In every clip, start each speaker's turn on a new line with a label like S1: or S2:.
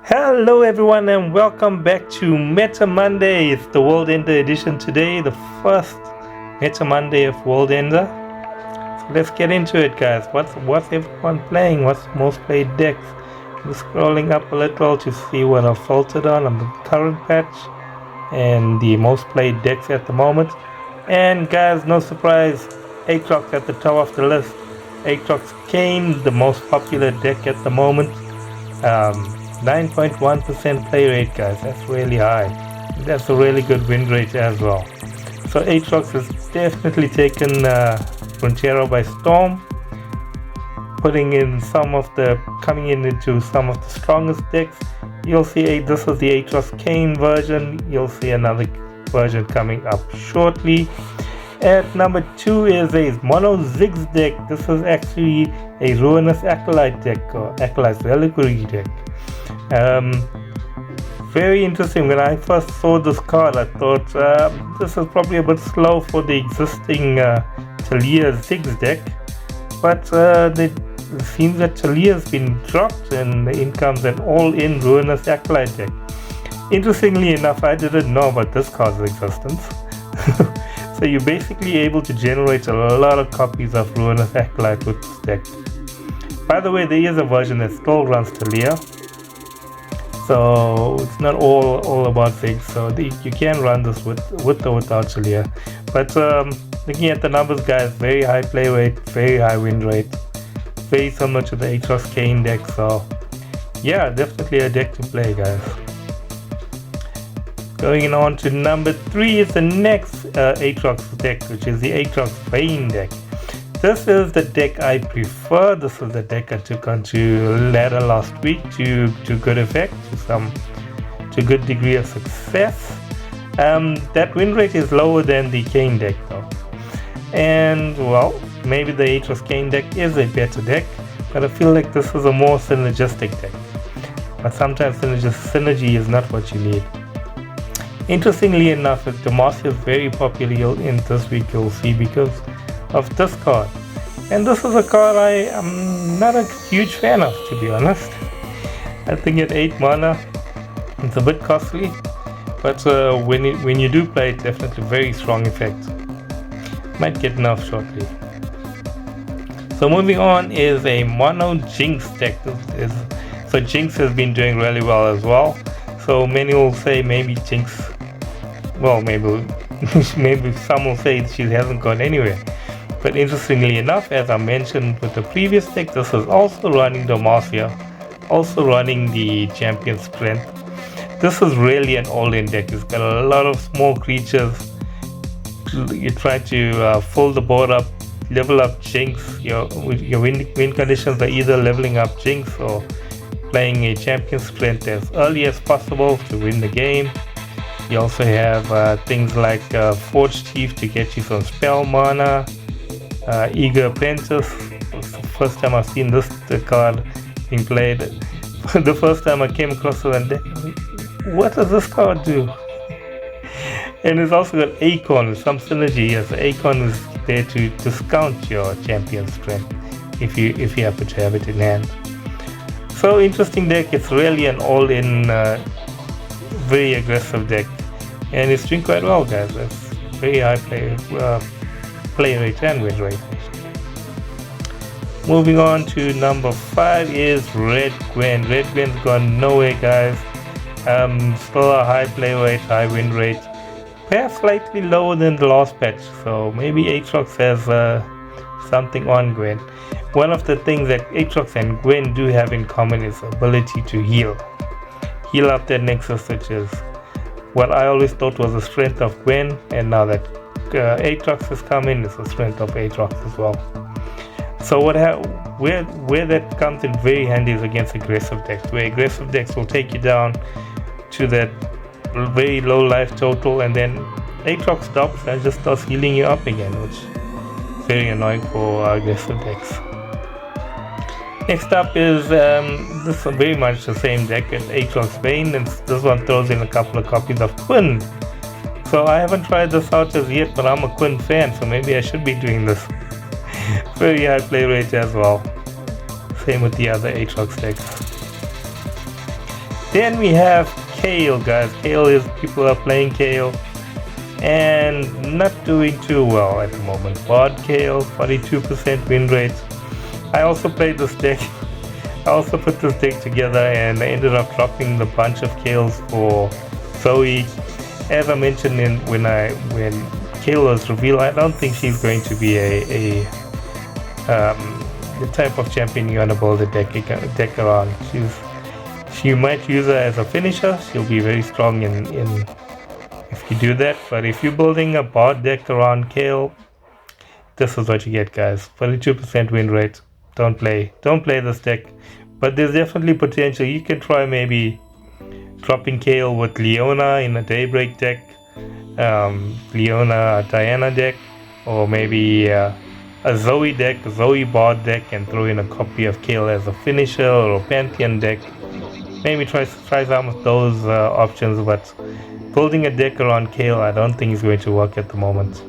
S1: Hello everyone and welcome back to Meta Monday. It's the World Ender edition today, the first Meta Monday of World Ender. So let's get into it, guys. What's everyone playing? What's most played decks? I'm scrolling up a little to see what I've filtered on the current patch and the most played decks at the moment. And guys, no surprise, Aatrox at the top of the list. Aatrox Kayle, the most popular deck at the moment. 9.1% play rate, guys. That's really high. That's a really good win rate as well. So Aatrox has definitely taken Runeterra by storm, coming into some of the strongest decks. You'll see this is the Aatrox Kayle version. You'll see another version coming up shortly. At number 2 is a Mono Ziggs deck. This is actually a Ruinous Acolyte deck, or Acolyte's Reliquary deck. Very interesting. When I first saw this card, I thought this is probably a bit slow for the existing Talia Ziggs deck, but it seems that Talia has been dropped and in comes an all-in Ruinous Acolyte deck. Interestingly enough, I didn't know about this card's existence. So you're basically able to generate a lot of copies of Ruinous Acolyte with this deck. By the way, there is a version that still runs Talia, so it's not all about Ziggs. So you can run this with or without Talia. But looking at the numbers, guys, very high play rate, very high win rate, very similar to the Aatrox Kayle deck. So yeah, definitely a deck to play, guys. Going on to number 3 is the next Aatrox deck, which is the Aatrox Vayne deck. This is the deck I prefer. This is the deck I took onto ladder last week to good effect, to good degree of success. That win rate is lower than the Kayle deck though. And well, maybe the Aatrox Kayle deck is a better deck, but I feel like this is a more synergistic deck. But sometimes synergy is not what you need. Interestingly enough, Demacia is very popular in this week, you'll see, because of this card. And this is a card I am not a huge fan of, to be honest. I think at 8 mana, it's a bit costly, but when you do play it, definitely very strong effect. Might get nerfed shortly. So moving on is a Mono Jinx deck. So Jinx has been doing really well as well. So many will say maybe Jinx, well, maybe some will say she hasn't gone anywhere. But interestingly enough, as I mentioned with the previous deck, this is also running Demacia, also running the Champion Strength. This is really an all-in deck. It's got a lot of small creatures. You try to fill the board up, level up Jinx. Your win conditions are either leveling up Jinx or playing a Champion Strength as early as possible to win the game. You also have things like Forge Thief to get you some spell mana, Eager Apprentice. It's the first time I've seen this card being played. The first time I came across it, and what does this card do? And it's also got Acorn, some synergy. Yes, Acorn is there to discount your Champion Strength if you happen to have it in hand. So interesting deck. It's really an all-in, very aggressive deck, and it's doing quite well, guys. It's very high play rate and win rate. Moving on to number 5 is Red Gwen. Red Gwen's gone nowhere, guys. Still a high play rate, high win rate, perhaps slightly lower than the last patch. So maybe Aatrox has something on Gwen. One of the things that Aatrox and Gwen do have in common is the ability to heal up their nexus, which is what I always thought was the strength of Gwen, and now that Aatrox has come in, it's the strength of Aatrox as well. So where that comes in very handy is against aggressive decks, where aggressive decks will take you down to that very low life total, and then Aatrox stops and just starts healing you up again, which is very annoying for aggressive decks. Next up is this is very much the same deck as Aatrox Vayne, and this one throws in a couple of copies of Quinn. So I haven't tried this out as yet, but I'm a Quinn fan, so maybe I should be doing this. Very high play rate as well. Same with the other Aatrox decks. Then we have Kayle, guys. Kayle is, people are playing Kayle and not doing too well at the moment. Bod Kayle, 42% win rate. I also played this deck. I also put this deck together and I ended up dropping the bunch of Kayles for Zoe. As I mentioned when Kayle was revealed, I don't think she's going to be the type of champion you want to build a deck around. She might use her as a finisher. She'll be very strong in if you do that. But if you're building a bot deck around Kayle, this is what you get, guys. 42% win rate. Don't play this deck. But there's definitely potential. You can try maybe dropping Kayle with Leona in a Daybreak deck, Leona Diana deck, or maybe a Zoe deck, a Zoe bot deck, and throw in a copy of Kayle as a finisher, or a Pantheon deck. Maybe try some of those options, but building a deck around Kayle, I don't think is going to work at the moment.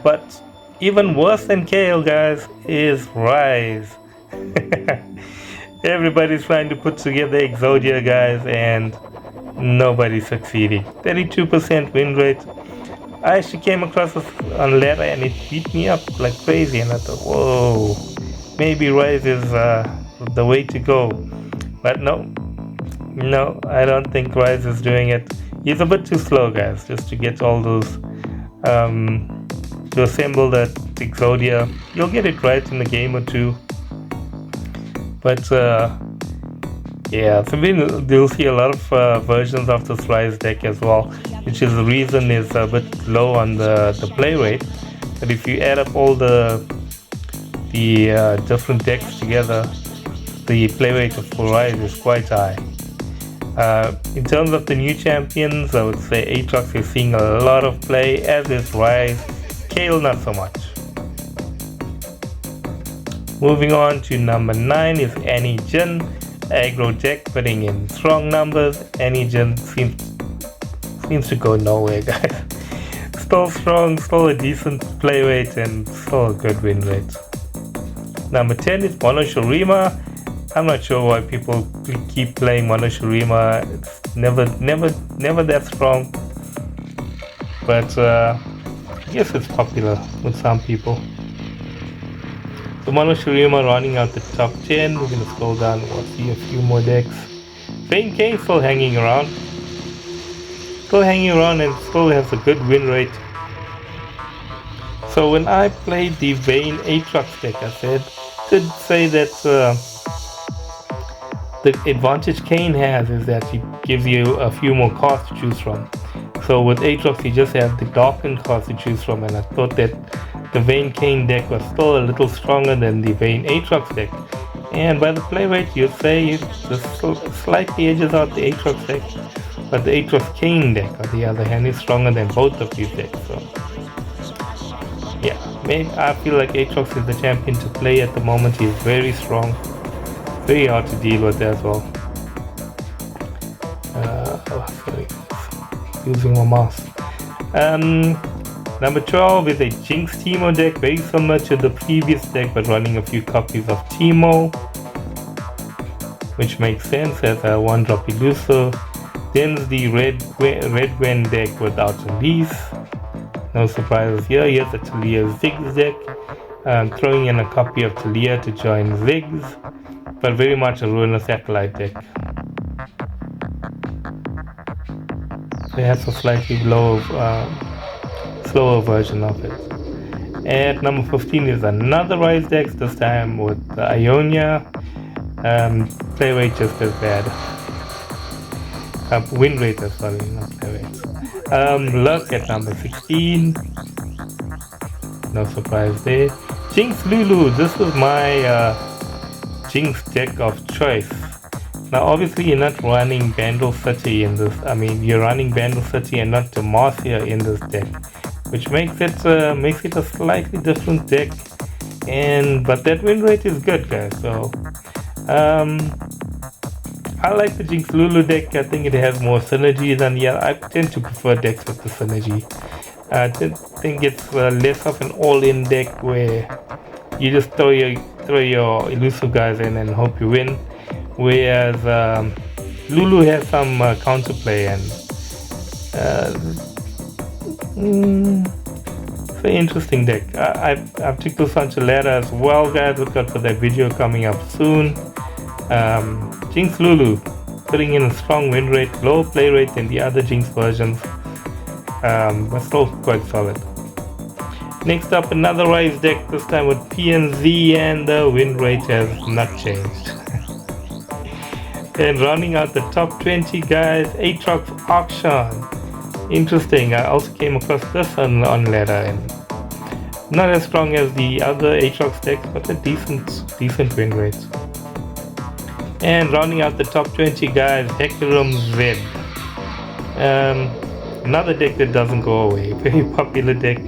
S1: But even worse than Kayle, guys, is Ryze. Everybody's trying to put together Exodia, guys, and nobody's succeeding. 32% win rate. I actually came across this on ladder and it beat me up like crazy, and I thought, whoa, maybe Ryze is the way to go. But no, I don't think Ryze is doing it. He's a bit too slow, guys, just to get all those to assemble that Exodia. You'll get it right in a game or two. But yeah, so you'll see a lot of versions of this Ryze deck as well, which is the reason is a bit low on the play rate. But if you add up all the different decks together, the play rate for Ryze is quite high. In terms of the new champions, I would say Aatrox is seeing a lot of play, as is Ryze. Kayle not so much. Moving on to number 9 is Annie Jin. Aggro deck putting in strong numbers. Annie Jin seems to go nowhere, guys. Still strong, still a decent play rate, and still a good win rate. Number 10 is Mono Shurima. I'm not sure why people keep playing Mono Shurima. It's never that strong. But I guess it's popular with some people. So Mono Shurima running out the top 10. We're gonna scroll down and we'll see a few more decks. Vayne Kayle still hanging around. And still has a good win rate. So when I played the Vayne Aatrox deck, I did say that the advantage Kane has is that he gives you a few more cards to choose from. So with Aatrox, you just have the darkened cards to choose from, and I thought that the Vayne Kane deck was still a little stronger than the Vayne Aatrox deck. And by the play rate, you'd say it just slightly edges out the Aatrox deck, but the Aatrox Kane deck, on the other hand, is stronger than both of these decks. So yeah, maybe I feel like Aatrox is the champion to play at the moment. He's very strong, very hard to deal with as well. Sorry, using my mouse. Number 12 is a Jinx Teemo deck, very similar to the previous deck, but running a few copies of Teemo, which makes sense as a 1-drop elusive. Then the Red Gwen deck without Elise. No surprises here. Here's a Talia Ziggs deck, throwing in a copy of Talia to join Ziggs, but very much a Ruiner Satellite deck. Perhaps a slightly slower version of it. At number 15 is another Ryze deck, this time with Ionia. Play rate just as bad. Win rate, sorry, not play rate. Luck at number 16. No surprise there. Jinx Lulu, this was my Jinx deck of choice. Now obviously you're not running Bandle City in this. I mean, you're running Bandle City and not Demacia in this deck, which makes it a slightly different deck. But that win rate is good, guys. So I like the Jinx Lulu deck. I think it has more synergy than I tend to prefer decks with the synergy. I think it's less of an all-in deck where you just throw your elusive guys in and hope you win. whereas Lulu has some counterplay, and it's an interesting deck. I've took this onto ladder as well, guys. Look out for that video coming up soon. Jinx Lulu putting in a strong win rate, low play rate than the other Jinx versions, but still quite solid. Next up, another Ryze deck, this time with PNZ, and the win rate has not changed. And rounding out the top 20, guys, Aatrox Auction. Interesting. I also came across this on ladder, and not as strong as the other Aatrox decks, but a decent win rate. And rounding out the top 20, guys, Hecarim Z. Another deck that doesn't go away. Very popular deck.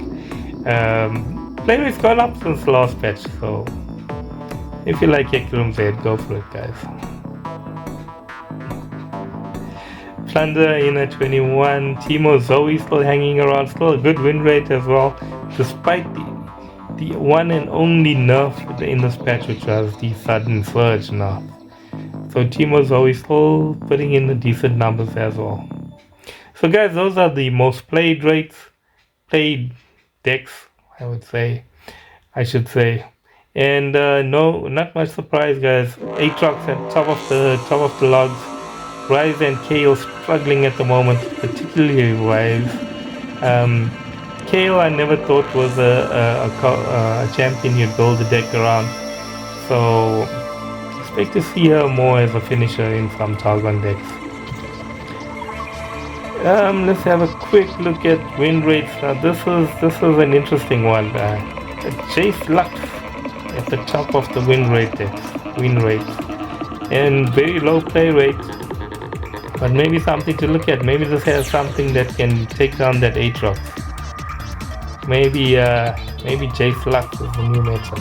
S1: Play rate's gone up since the last patch, so if you like Hecarim Z, go for it, guys. Plunder in at 21. Teemo Zoe still hanging around, still a good win rate as well, despite the one and only nerf in this patch, which was the sudden surge nerf. So Teemo Zoe still putting in the decent numbers as well. So guys, those are the most played decks, I should say. And no, not much surprise, guys. Aatrox at top of the logs. Ryze and Kayle struggling at the moment, particularly Ryze. Kayle I never thought was a champion you'd build a deck around, so expect to see her more as a finisher in some Targon decks. Let's have a quick look at win rates. Now this is an interesting one. Jace Lux at the top of the win rate, and very low play rate. But maybe something to look at. Maybe this has something that can take down that Aatrox. Maybe Jace Lux is the new meta.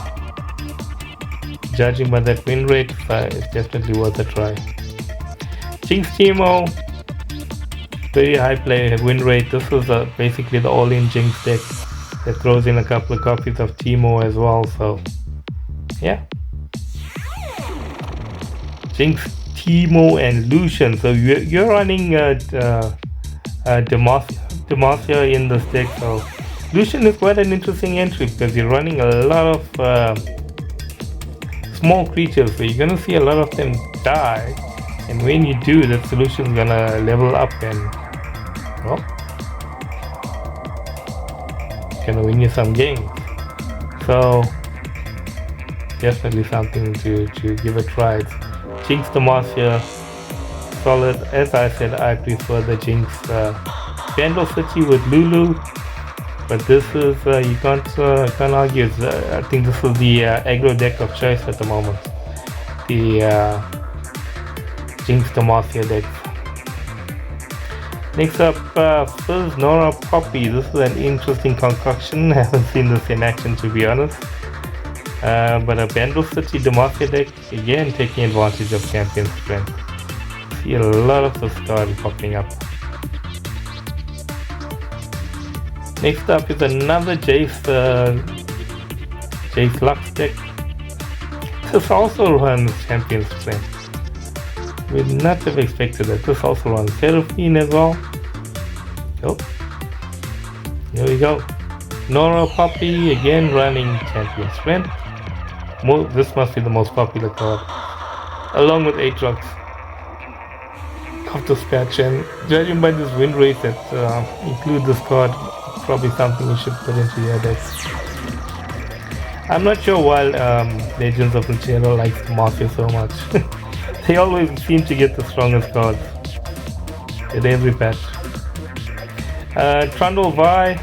S1: Judging by that win rate, it's definitely worth a try. Jinx Teemo, very high win rate. This is basically the all-in Jinx deck that throws in a couple of copies of Teemo as well. So yeah, Jinx, Teemo, and Lucian. So you're running Demacia in this deck. So Lucian is quite an interesting entry because you're running a lot of small creatures, so you're gonna see a lot of them die. And when you do, that solution is gonna level up and, well, gonna win you some games. So definitely something to give a try. Jinx Demacia, solid. As I said, I prefer the Jinx Vandal City with Lulu, but this is you can't argue. I think this is the aggro deck of choice at the moment. The Jinx Demacia deck. Next up, Fizz Nora Poppy. This is an interesting concoction. I haven't seen this in action, to be honest. But a Vandal City Demacia deck, again taking advantage of champion strength. See a lot of this card popping up. Next up is another Jace Lux deck. This also runs champion strength. Would not have expected that. This also runs Seraphine as well. Oh, here we go. Nora Poppy again running champion strength. This must be the most popular card, along with Aatrox of this patch, and judging by this win rate that include this card, probably something you should put into your decks. I'm not sure why Legends of Runeterra likes the Mafia so much. They always seem to get the strongest cards at every patch. Trundle Vi.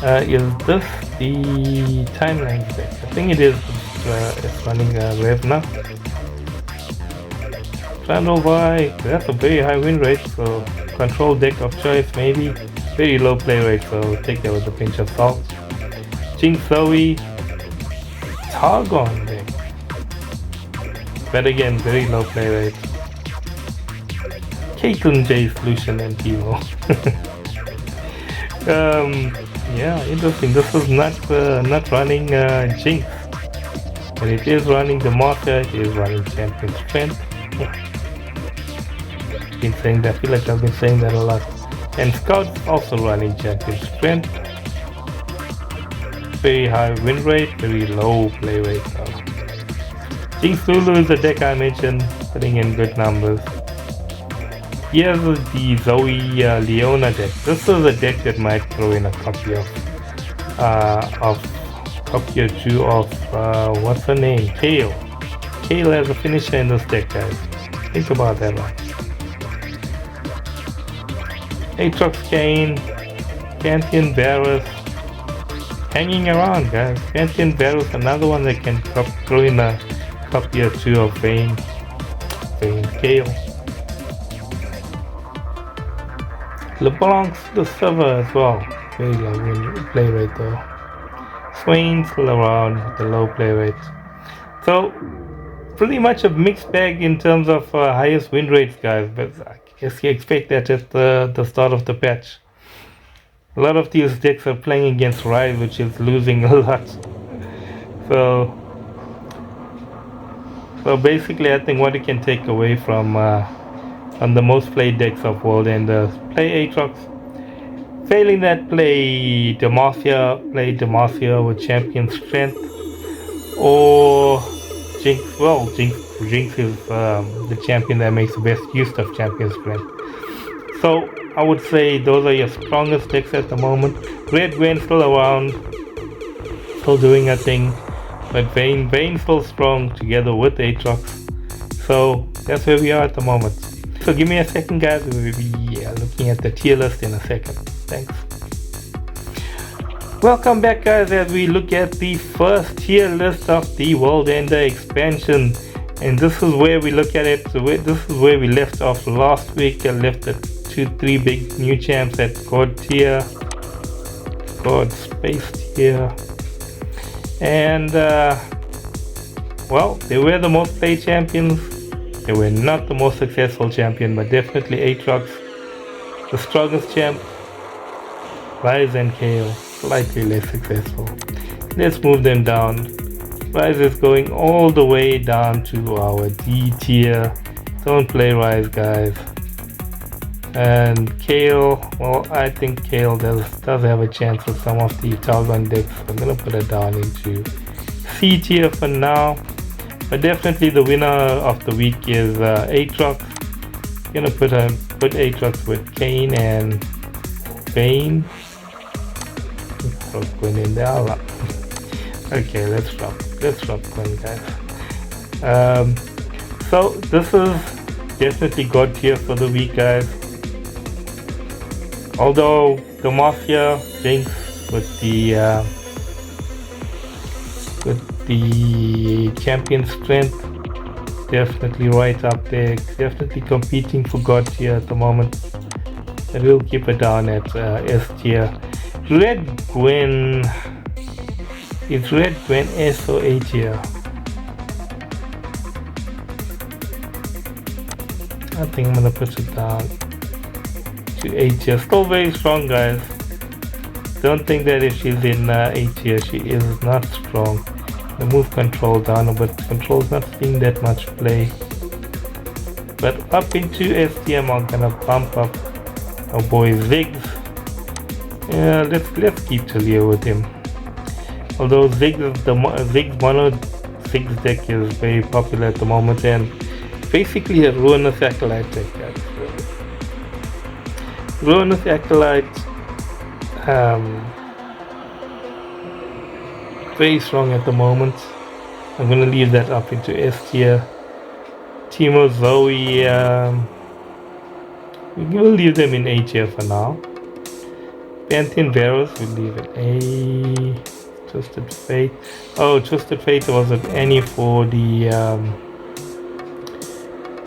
S1: Is this the timeline deck? I think it is. It's running Rev now. Trundle Vi, that's a very high win rate, so control deck of choice maybe. Very low play rate, so take that with a pinch of salt. Jinx Zoe, Targon deck, but again very low play rate. Caitlyn, Jace, Lucian, and Teemo. Yeah, interesting. This is not running Jinx. And it is running the Martyr, it is running Champion Strength. Been saying that, I feel like I've been saying that a lot. And Scout's also running Champion Strength. Very high win rate, very low play rate. Jinx Lulu is the deck I mentioned, putting in good numbers. Here's the Zoe Leona deck. This is a deck that might throw in a copy of copy or two of what's her name? Kayle. Kayle has a finisher in this deck, guys. Think about that one. Aatrox Kane, Pantheon Varus, hanging around, guys. Pantheon Varus, another one that can throw in a copy or two of Vayne Kayle. LeBlanc's the server as well. Very low play rate though. Swain's still around with the low play rate. So pretty much a mixed bag in terms of highest win rates, guys. But I guess you expect that at the start of the patch. A lot of these decks are playing against Ryze, which is losing a lot. So basically, I think what you can take away from the most played decks of World Ender, play Aatrox. Failing that, play Demacia with Champion Strength, or Jinx. Well, Jinx is the champion that makes the best use of Champion Strength. So I would say those are your strongest decks at the moment. Red Gwen still around, still doing a thing, but Vayne's still strong together with Aatrox. So that's where we are at the moment. So give me a second, guys. We'll be looking at the tier list in a second. Thanks. Welcome back, guys, as we look at the first tier list of the World Ender expansion. And this is where we look at it. So this is where we left off last week. I left the 2-3 big new champs at God tier, God Space tier. And well, they were the most played champions. They were not the most successful champion, but definitely Aatrox, the strongest champ. Ryze and Kayle, slightly less successful. Let's move them down. Ryze is going all the way down to our D tier. Don't play Ryze, guys. And Kayle, well, I think Kayle does have a chance with some of the Talgon decks. I'm gonna put it down into C tier for now. But definitely the winner of the week is Aatrox. Gonna put Aatrox with Kane and Vayne. Throw Gwen in there. Okay, let's drop Gwen, guys. So this is definitely God tier for the week, guys. Although the Mafia Jinx with the Champion Strength, definitely right up there, definitely competing for God tier at the moment. But we'll keep it down at S tier. Red Gwen, is Red Gwen S or A tier? I think I'm gonna put it down to A tier. Still very strong, guys. Don't think that if she's in A tier, she is not strong. I move control down, but control's not seeing that much play. But up into STM, I'm gonna bump up our boy Ziggs. Yeah, let's keep Talia with him. Although Ziggs mono Ziggs deck is very popular at the moment, and basically a Ruinous Acolyte deck, guys. Ruinous Acolyte, very strong at the moment. I'm gonna leave that up into S tier. Teemo Zoe, we'll leave them in A tier for now. Pantheon Varus, we'll leave it A. Twisted Fate. Oh, Twisted Fate was at Annie for the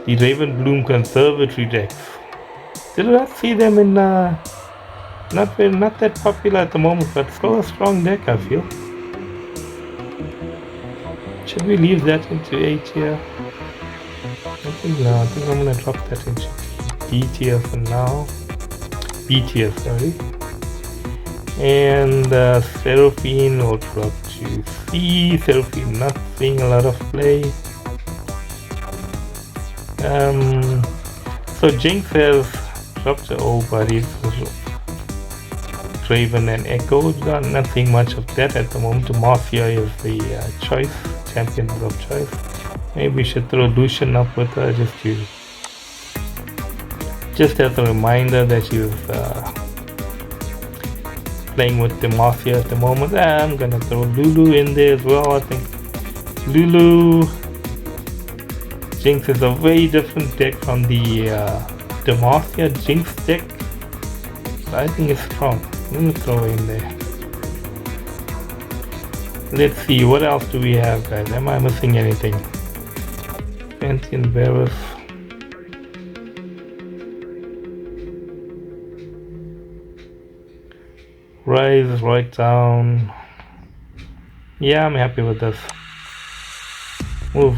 S1: Raven Bloom Conservatory decks. Did I see them in not that popular at the moment, but still a strong deck, I feel. Should we leave that into A tier? I think no, I think I'm gonna drop that into B tier for now. B tier, sorry. And Seraphine will drop to C. Seraphine not seeing a lot of play. So Jinx has dropped the old buddies, Draven and Echo. Not seeing much of that at the moment. Mafia is the choice, champion of choice. Maybe we should throw Lucian up with her just as a reminder that she's playing with the Mafia at the moment. I'm gonna throw Lulu in there as well. I think Lulu Jinx is a very different deck from the Mafia Jinx deck. But I think it's strong. Let me throw in there. Let's see, what else do we have, guys? Am I missing anything? Pantheon Varus. Ryze right down. Yeah, I'm happy with this. Move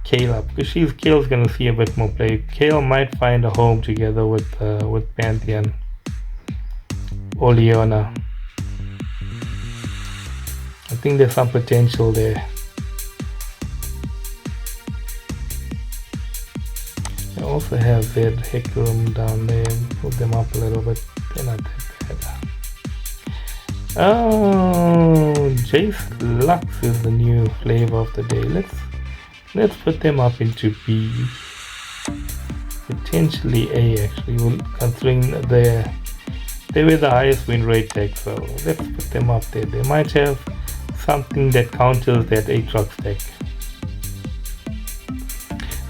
S1: Kayle up, because Kayle's gonna see a bit more play. Kayle might find a home together with Pantheon or Leona. I think there's some potential there. I also have Zed Hecarim down there. Put them up a little bit. They're not that bad. Oh, Jace Lux is the new flavor of the day. Let's put them up into B. Potentially A actually, considering they were the highest win rate deck, so let's put them up there. They might have something that counters that Aatrox deck.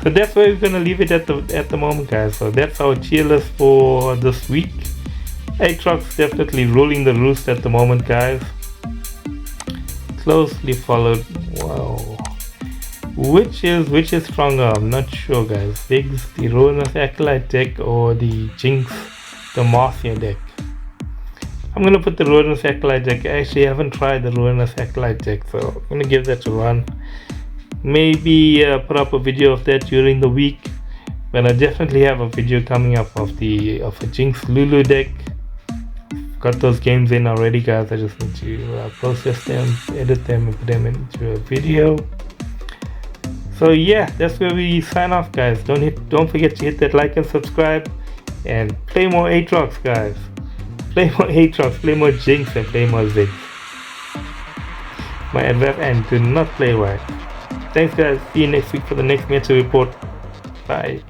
S1: So that's where we're gonna leave it at the moment, guys. So that's our tier list for this week. Aatrox definitely ruling the roost at the moment, guys. Closely followed. Wow. Which is stronger? I'm not sure, guys. Biggs, the Ruinous Acolyte deck, or the Jinx, the Mafia deck? I'm gonna put the Ruinous Acolyte deck. I actually haven't tried the Ruinous Acolyte deck, so I'm gonna give that a run. Maybe put up a video of that during the week, but I definitely have a video coming up of a Jinx Lulu deck. Got those games in already, guys. I just need to process them, edit them, and put them into a video. So yeah, that's where we sign off, guys. Don't forget to hit that like and subscribe, and play more Aatrox, guys. Play more Aatrox, play more Jinx, and play more Ziggs. My advice, and do not play white. Thanks, guys. See you next week for the next Meta report. Bye.